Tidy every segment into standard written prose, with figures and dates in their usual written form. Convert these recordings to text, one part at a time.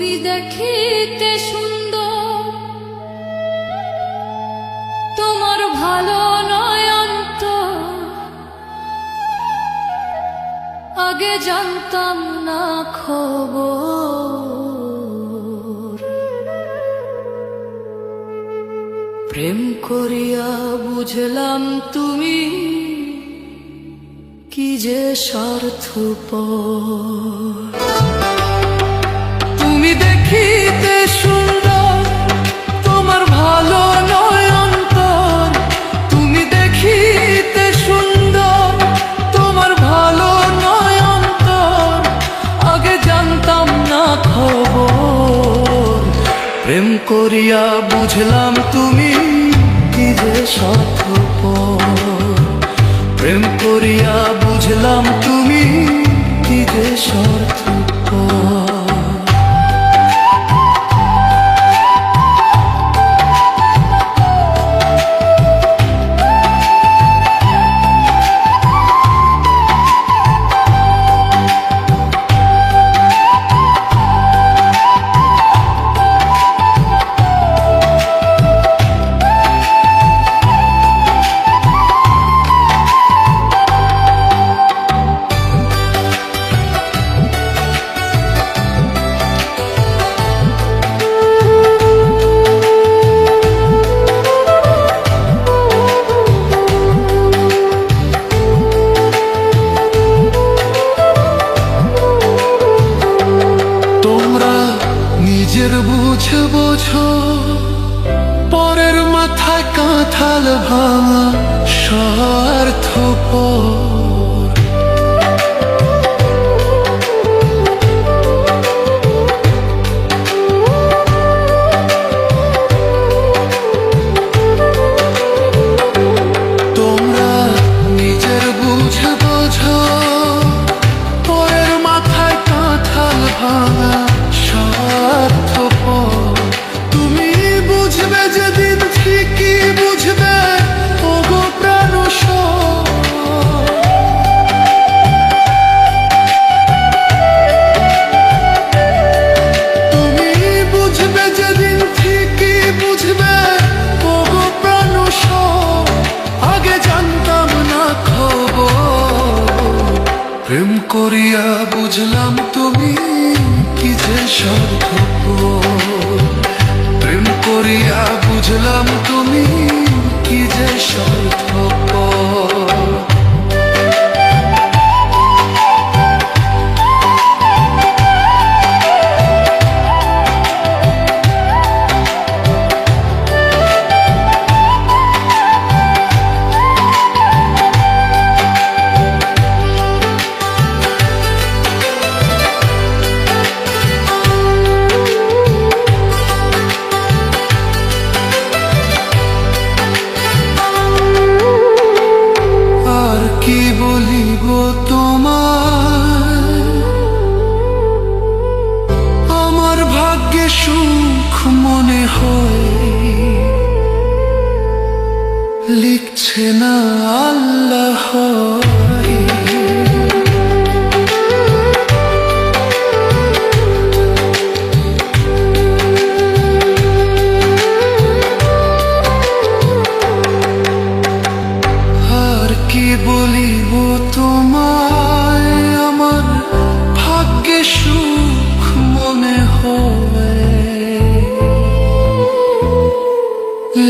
তুমি দেখিতে সুন্দর, তোমার ভালো নয়ন্ত আগে জানতাম না খবর। প্রেম করিয়া বুঝলাম তুমি কি যে স্বার্থপর। তুমি দেখিতে সুন্দর, তোমার ভালো নয় অন্তর। তুমি দেখিতে সুন্দর, তোমার ভালো নয় অন্তর আগে জানতাম না খবর। প্রেম করিয়া বুঝলাম তুমি কি যে স্বার্থপর। প্রেম করিয়া বুঝলাম তুমি কি যে স্বার্থপর। নিজের বুঝে বোঝো, পরের মাথায় কাঁঠাল ভাঙা স্বার্থপর। তোমরা নিজের বুঝে বোঝো, পরের মাথায় কাঁঠাল ভাঙা স্বার্থপর। তুমি বুঝবে যেদিন ঠিকই বুঝবে ওগো প্রাণসর। তুমি বুঝবে যেদিন ঠিকই বুঝবে ওগো প্রাণসর আগে জানতাম না খবর। প্রেম করিয়া বুঝলাম তুমি কি যে স্বার্থপর। প্রেম করিয়া বুঝলাম তুমি কি যে স্বার্থপর। কি বলিব তোমায়, আমার ভাগ্যে সুখ মনে হয় লিখছে না আল্লাহ। কি বলিব তোমায়, আমার ভাগ্যে সুখ মনে হয়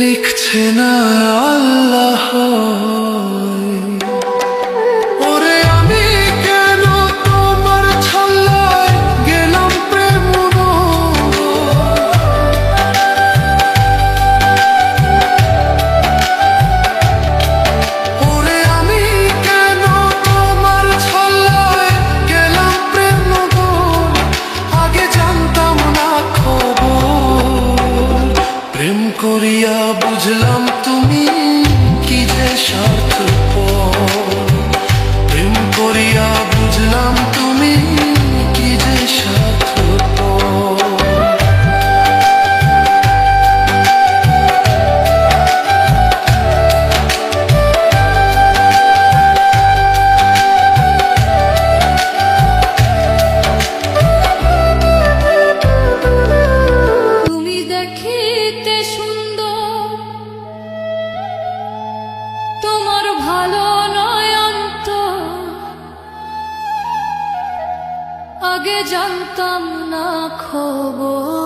লিখছে না আল্লাহ। ওরে আমি কেন তোমার ছল্লায় গেলাম প্রেম। প্রেম করিয়া বুঝলাম তুমি কি যে স্বার্থপর। প্রেম করিয়া বুঝলাম তুমি কি যে স্বার্থপর। তোমার ভালো নয় অন্তর, আগে জানতাম না খবর।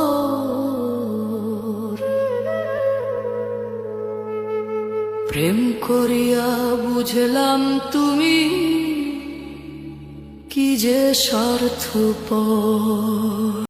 প্রেম করিয়া বুঝলাম তুমি কি যে স্বার্থপর।